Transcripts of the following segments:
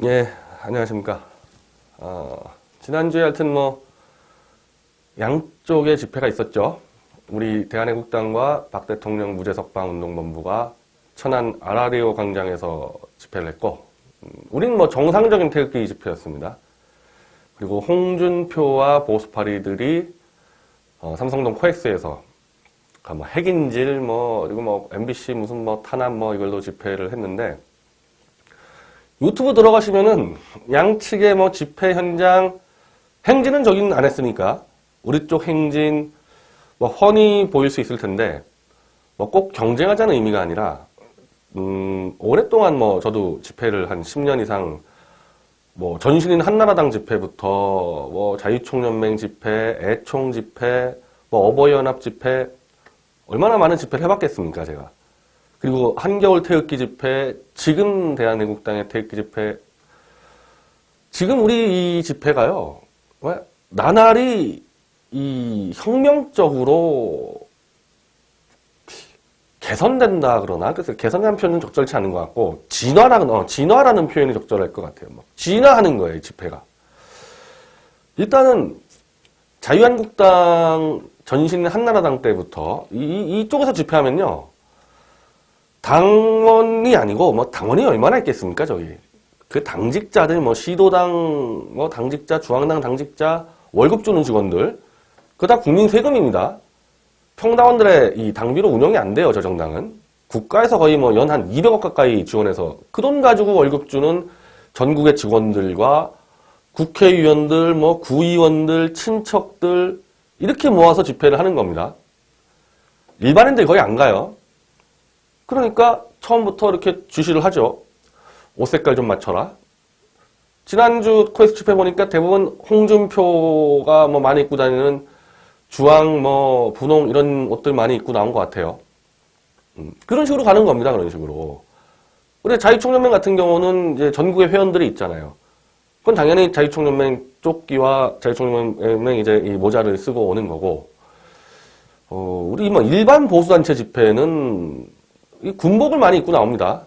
예, 안녕하십니까. 지난주에 하여튼 양쪽의 집회가 있었죠. 우리 대한애국당과 박 대통령 무죄석방 운동본부가 천안 아라리오 광장에서 집회를 했고, 우린 정상적인 태극기 집회였습니다. 그리고 홍준표와 보수파리들이 삼성동 코엑스에서 핵인질 그리고 MBC 무슨 탄압 이걸로 집회를 했는데, 유튜브 들어가시면은 양측의 집회 현장 행진은 저긴 안 했으니까 우리 쪽 행진 훤히 보일 수 있을 텐데, 꼭 경쟁하자는 의미가 아니라 오랫동안 저도 집회를 한 10년 이상 전신인 한나라당 집회부터 자유총연맹 집회, 애총 집회, 어버이연합 집회, 얼마나 많은 집회를 해봤겠습니까, 제가. 그리고 한겨울 태극기 집회, 지금 대한애국당의 태극기 집회, 지금 우리 이 집회가요, 나날이 이 혁명적으로 개선된다 그러나, 그래서 개선이라는 표현은 적절치 않은 것 같고, 진화라는 표현이 적절할 것 같아요. 진화하는 거예요, 이 집회가. 일단은 자유한국당 전신 한나라당 때부터 이쪽에서 집회하면요, 당원이 아니고 당원이 얼마나 있겠습니까, 저기. 그 당직자들 시도당 당직자, 중앙당 당직자, 월급 주는 직원들, 그거 다 국민 세금입니다. 평당원들의 이 당비로 운영이 안 돼요, 저 정당은. 국가에서 거의 연 한 200억 가까이 지원해서 그 돈 가지고 월급 주는 전국의 직원들과 국회의원들, 구의원들, 친척들 이렇게 모아서 집회를 하는 겁니다. 일반인들 거의 안 가요. 그러니까 처음부터 이렇게 지시를 하죠. 옷 색깔 좀 맞춰라. 지난주 코엑스 집회 보니까 대부분 홍준표가 많이 입고 다니는 주황, 분홍 이런 옷들 많이 입고 나온 것 같아요. 그런 식으로 가는 겁니다. 그런 식으로. 근데 자유총연맹 같은 경우는 이제 전국에 회원들이 있잖아요. 그건 당연히 자유총연맹 조끼와 자유총연맹 이제 이 모자를 쓰고 오는 거고, 우리 일반 보수단체 집회는 이 군복을 많이 입고 나옵니다.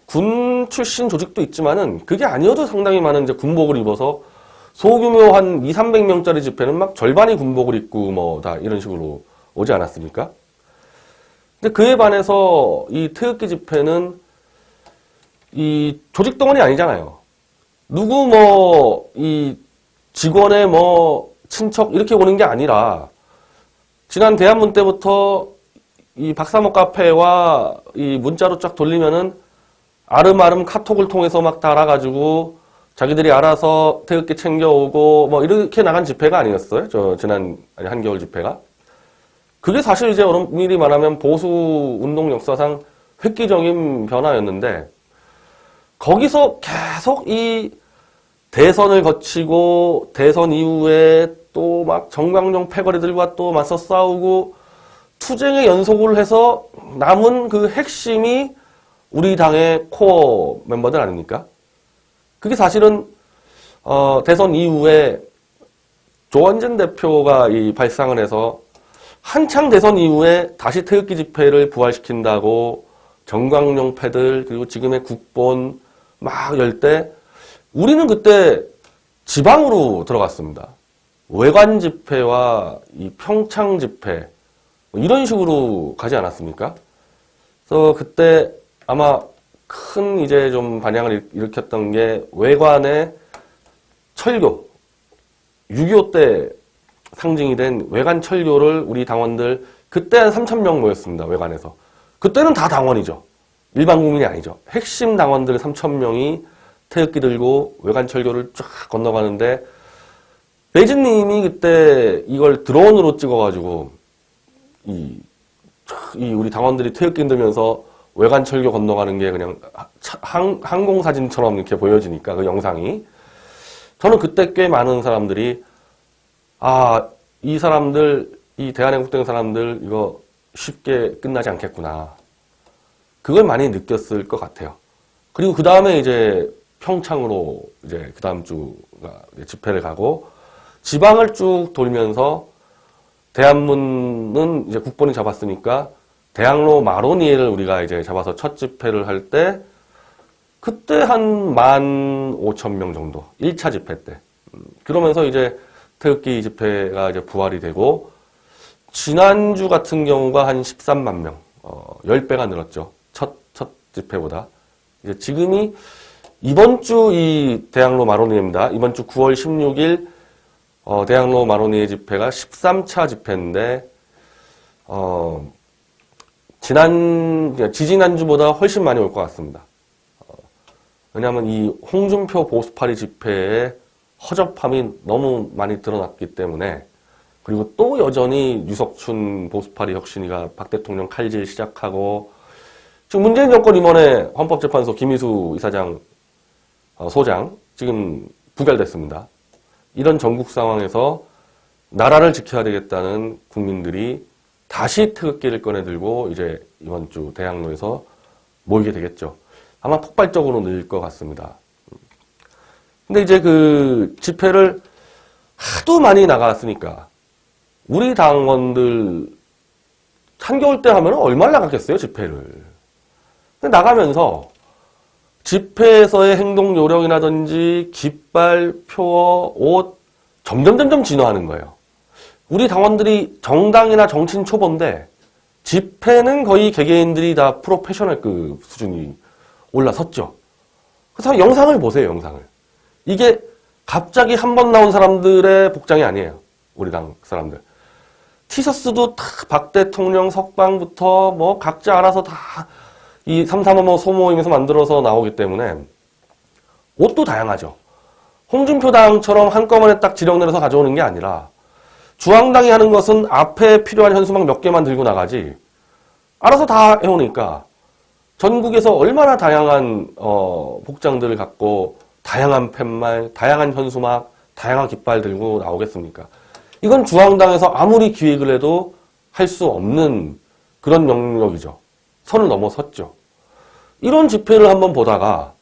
군 출신 조직도 있지만은 그게 아니어도 상당히 많은 이제 군복을 입어서 소규모 한 200~300명짜리 집회는 절반이 군복을 입고 다 이런 식으로 오지 않았습니까? 근데 그에 반해서 이 태극기 집회는 이 조직동원이 아니잖아요. 누구 이 직원의 친척 이렇게 오는 게 아니라 지난 대한문 때부터 이 박사모 카페와 이 문자로 쫙 돌리면은 아름아름 카톡을 통해서 달아가지고 자기들이 알아서 태극기 챙겨오고 이렇게 나간 집회가 아니었어요? 한겨울 집회가. 그게 사실 이제 엄밀히 말하면 보수 운동 역사상 획기적인 변화였는데, 거기서 계속 이 대선을 거치고 대선 이후에 또 정광용 패거리들과 또 맞서 싸우고 투쟁의 연속을 해서 남은 그 핵심이 우리 당의 코어 멤버들 아닙니까? 그게 사실은 대선 이후에 조원진 대표가 이 발상을 해서 한창 대선 이후에 다시 태극기 집회를 부활시킨다고 정광용 패들 그리고 지금의 국본 열 때 우리는 그때 지방으로 들어갔습니다. 외관 집회와 이 평창 집회 이런 식으로 가지 않았습니까? 그래서 그때 아마 큰 이제 좀 반향을 일으켰던 게 외관의 철교, 6.25 때 상징이 된 외관 철교를 우리 당원들 그때 한 3,000명 모였습니다. 외관에서. 그때는 다 당원이죠. 일반 국민이 아니죠. 핵심 당원들 3,000명이 태극기 들고 외관 철교를 쫙 건너가는데 베이진님이 그때 이걸 드론으로 찍어가지고 이 우리 당원들이 태극기 흔들면서 외관 철교 건너가는 게 그냥 항공사진처럼 이렇게 보여지니까 그 영상이. 저는 그때 꽤 많은 사람들이 이 사람들, 이 대한애국당 사람들 이거 쉽게 끝나지 않겠구나. 그걸 많이 느꼈을 것 같아요. 그리고 그 다음에 이제 평창으로 이제 그 다음 주가 집회를 가고 지방을 쭉 돌면서 대한문은 이제 국본이 잡았으니까 대학로 마로니에를 우리가 이제 잡아서 첫 집회를 할 때 그때 한 15,000명 정도, 1차 집회 때. 그러면서 이제 태극기 집회가 이제 부활이 되고, 지난주 같은 경우가 한 13만 명, 10배가 늘었죠. 첫 집회보다. 이제 지금이 이번 주 이 대학로 마로니에입니다. 이번 주 9월 16일, 대학로 마로니에 집회가 13차 집회인데, 지지난주보다 훨씬 많이 올 것 같습니다. 왜냐하면 이 홍준표 보수파리 집회에 허접함이 너무 많이 드러났기 때문에, 그리고 또 여전히 유석춘 보수파리 혁신이가 박 대통령 칼질 시작하고, 지금 문재인 정권 이번에 헌법재판소 김희수 이사장, 소장, 지금 부결됐습니다. 이런 전국 상황에서 나라를 지켜야 되겠다는 국민들이 다시 태극기를 꺼내들고 이제 이번 주 대학로에서 모이게 되겠죠. 아마 폭발적으로 늘 것 같습니다. 근데 이제 그 집회를 하도 많이 나갔으니까 우리 당원들 한겨울 때 하면 얼마나 나갔겠어요, 집회를. 근데 나가면서 집회에서의 행동 요령이라든지 깃발, 표어, 옷 점점 진화하는 거예요. 우리 당원들이 정당이나 정치인 초보인데 집회는 거의 개개인들이 다 프로페셔널급 수준이 올라섰죠. 그래서 영상을 보세요, 영상을. 이게 갑자기 한 번 나온 사람들의 복장이 아니에요. 우리 당 사람들. 티셔츠도 다 박 대통령 석방부터 뭐 각자 알아서 다 이 3.3.5 소모임에서 만들어서 나오기 때문에 옷도 다양하죠. 홍준표 당처럼 한꺼번에 딱 지령 내려서 가져오는 게 아니라 중앙당이 하는 것은 앞에 필요한 현수막 몇 개만 들고 나가지 알아서 다 해오니까 전국에서 얼마나 다양한 복장들을 갖고 다양한 팻말, 다양한 현수막, 다양한 깃발 들고 나오겠습니까? 이건 중앙당에서 아무리 기획을 해도 할 수 없는 그런 영역이죠. 선을 넘어섰죠. 이런 집회를 한번 보다가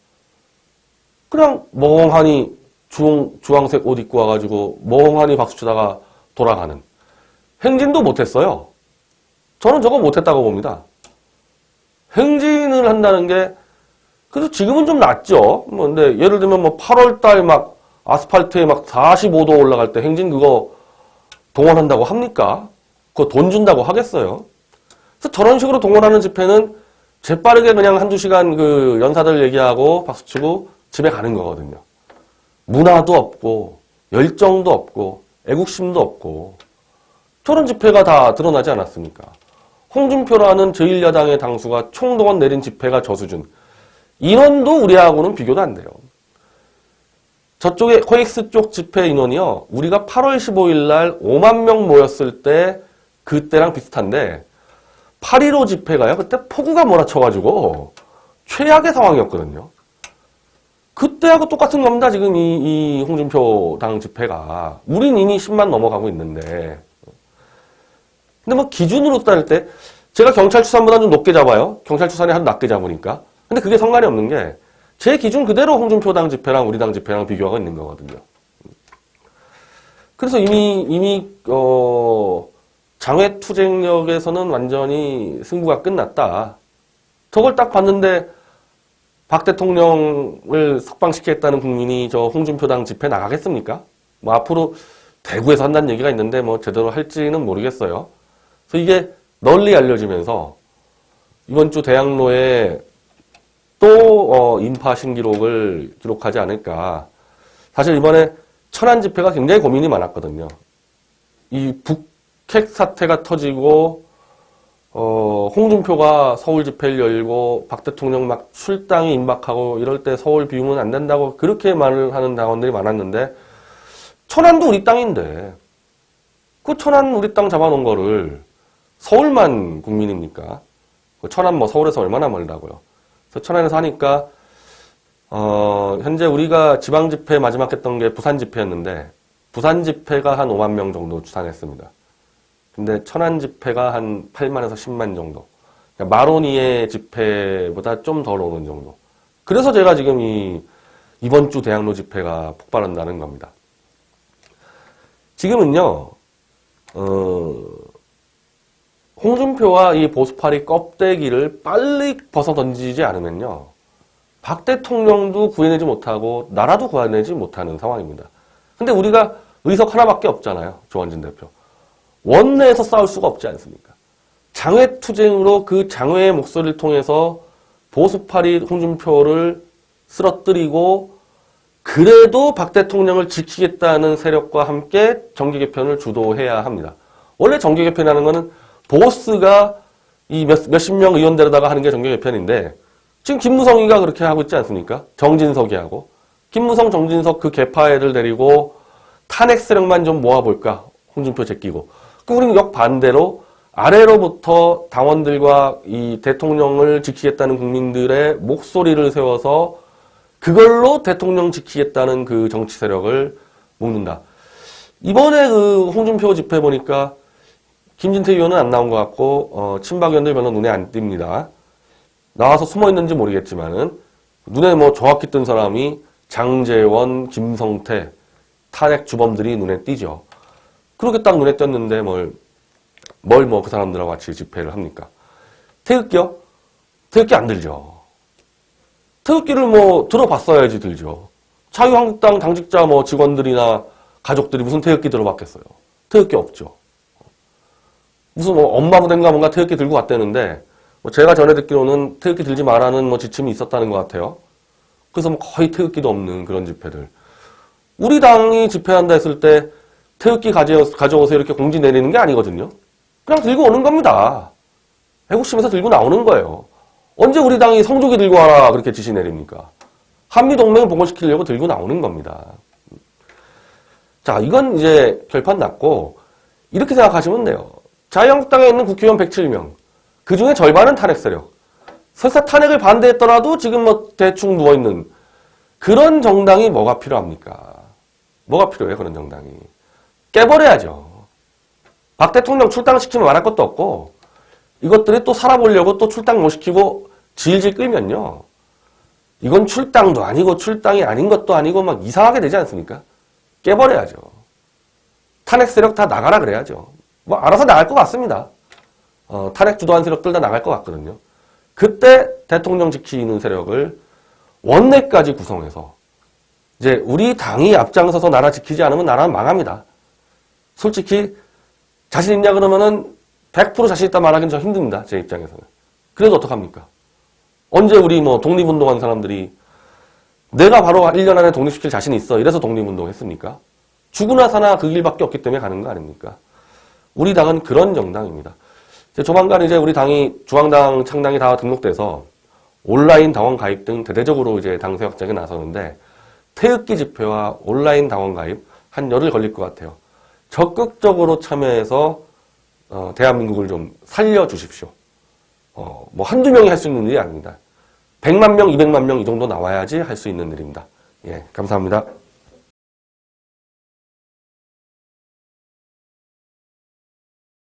그냥 멍하니 주황색 옷 입고 와가지고 멍하니 박수 치다가 돌아가는 행진도 못했어요. 저는 저거 못했다고 봅니다. 행진을 한다는 게 그래서 지금은 좀 낫죠. 근데 예를 들면 뭐 8월달 막 아스팔트에 막 45도 올라갈 때 행진 그거 동원한다고 합니까? 그거 돈 준다고 하겠어요? 그래서 저런 식으로 동원하는 집회는 재빠르게 그냥 한두 시간 그 연사들 얘기하고 박수치고 집에 가는 거거든요. 문화도 없고 열정도 없고 애국심도 없고 저런 집회가 다 드러나지 않았습니까? 홍준표라는 제1야당의 당수가 총동원 내린 집회가 저 수준. 인원도 우리하고는 비교도 안 돼요. 저쪽에 코엑스 쪽 집회 인원이요. 우리가 8월 15일 날 5만 명 모였을 때 그때랑 비슷한데 8.15 집회가요. 그때 폭우가 몰아쳐가지고 최악의 상황이었거든요. 그때하고 똑같은 겁니다. 지금 이 홍준표 당 집회가. 우린 이미 10만 넘어가고 있는데. 근데 뭐 기준으로 따질 때 제가 경찰 추산보다 좀 높게 잡아요. 경찰 추산이 한 낮게 잡으니까. 근데 그게 상관이 없는 게 제 기준 그대로 홍준표 당 집회랑 우리 당 집회랑 비교가 있는 거거든요. 그래서 이미 장외투쟁력에서는 완전히 승부가 끝났다. 저걸 딱 봤는데 박 대통령을 석방시키겠다는 국민이 저 홍준표 당 집회 나가겠습니까? 뭐 앞으로 대구에서 한다는 얘기가 있는데 뭐 제대로 할지는 모르겠어요. 그래서 이게 널리 알려지면서 이번 주 대학로에 또 인파 신기록을 기록하지 않을까. 사실 이번에 천안 집회가 굉장히 고민이 많았거든요. 이 북핵 사태가 터지고 홍준표가 서울 집회를 열고 박 대통령 막 출당이 임박하고 이럴 때 서울 비우면 안 된다고 그렇게 말을 하는 당원들이 많았는데 천안도 우리 땅인데 그 천안 우리 땅 잡아놓은 거를 서울만 국민입니까? 천안 뭐 서울에서 얼마나 멀다고요. 그래서 천안에서 하니까 현재 우리가 지방 집회 마지막 했던 게 부산 집회였는데 부산 집회가 한 5만 명 정도 추산했습니다. 근데 천안 집회가 한 8만에서 10만 정도. 그러니까 마로니에 집회보다 좀 덜 오는 정도. 그래서 제가 지금 이번 주 대학로 집회가 폭발한다는 겁니다. 지금은요, 홍준표와 이 보수파리 껍데기를 빨리 벗어 던지지 않으면요, 박 대통령도 구해내지 못하고 나라도 구해내지 못하는 상황입니다. 근데 우리가 의석 하나밖에 없잖아요. 조원진 대표. 원내에서 싸울 수가 없지 않습니까? 장외투쟁으로 그 장외의 목소리를 통해서 보수파리 홍준표를 쓰러뜨리고 그래도 박 대통령을 지키겠다는 세력과 함께 정계 개편을 주도해야 합니다. 원래 정계 개편이라는 거는 보스가 이 몇십 명 의원 데려다가 하는 게 정계 개편인데 지금 김무성이가 그렇게 하고 있지 않습니까? 정진석이 하고 김무성, 정진석 그 개파 애들 데리고 탄핵 세력만 좀 모아볼까? 홍준표 제끼고. 그럼 우리는 역반대로 아래로부터 당원들과 이 대통령을 지키겠다는 국민들의 목소리를 세워서 그걸로 대통령 지키겠다는 그 정치 세력을 묶는다. 이번에 그 홍준표 집회 보니까 김진태 의원은 안 나온 것 같고 친박 의원들 별로 눈에 안 띕니다. 나와서 숨어 있는지 모르겠지만은 눈에 뭐 정확히 뜬 사람이 장제원, 김성태 탄핵 주범들이 눈에 띄죠. 그렇게 딱 눈에 띄었는데 뭘 뭐 그 사람들하고 같이 집회를 합니까? 태극기요? 태극기 안 들죠. 태극기를 뭐 들어봤어야지 들죠. 자유한국당 당직자 뭐 직원들이나 가족들이 무슨 태극기 들어봤겠어요. 태극기 없죠. 무슨 뭐 엄마 부대인가 뭔가 태극기 들고 왔다는데 뭐 제가 전에 듣기로는 태극기 들지 말라는 뭐 지침이 있었다는 것 같아요. 그래서 뭐 거의 태극기도 없는 그런 집회들. 우리 당이 집회한다 했을 때 태극기 가져오세요 이렇게 공지 내리는 게 아니거든요. 그냥 들고 오는 겁니다. 애국심에서 들고 나오는 거예요. 언제 우리 당이 성조기 들고 와라 그렇게 지시 내립니까? 한미동맹을 복원시키려고 들고 나오는 겁니다. 자, 이건 이제 결판 났고 이렇게 생각하시면 돼요. 자유한국당에 있는 국회의원 107명. 그 중에 절반은 탄핵 세력. 설사 탄핵을 반대했더라도 지금 뭐 대충 누워있는 그런 정당이 뭐가 필요합니까? 뭐가 필요해요, 그런 정당이? 깨버려야죠. 박 대통령 출당시키면 말할 것도 없고 이것들이 또 살아보려고 또 출당 못 시키고 질질 끌면요. 이건 출당도 아니고 출당이 아닌 것도 아니고 막 이상하게 되지 않습니까? 깨버려야죠. 탄핵 세력 다 나가라 그래야죠. 뭐 알아서 나갈 것 같습니다. 탄핵 주도한 세력들 다 나갈 것 같거든요. 그때 대통령 지키는 세력을 원내까지 구성해서 이제 우리 당이 앞장서서 나라 지키지 않으면 나라는 망합니다. 솔직히 자신 있냐 그러면은 100% 자신 있다 말하기는 좀 힘듭니다. 제 입장에서는. 그래도 어떡합니까? 언제 우리 뭐 독립운동한 사람들이 내가 바로 1년 안에 독립시킬 자신이 있어. 이래서 독립운동 했습니까? 죽으나 사나 그 길밖에 없기 때문에 가는 거 아닙니까? 우리 당은 그런 정당입니다. 조만간 이제 우리 당이 중앙당 창당이 다 등록돼서 온라인 당원 가입 등 대대적으로 이제 당 세확장에 나서는데 태극기 집회와 온라인 당원 가입 한 열흘 걸릴 것 같아요. 적극적으로 참여해서 대한민국을 좀 살려주십시오. 뭐 한두 명이 할 수 있는 일이 아닙니다. 100만 명, 200만 명 이 정도 나와야지 할 수 있는 일입니다. 예, 감사합니다.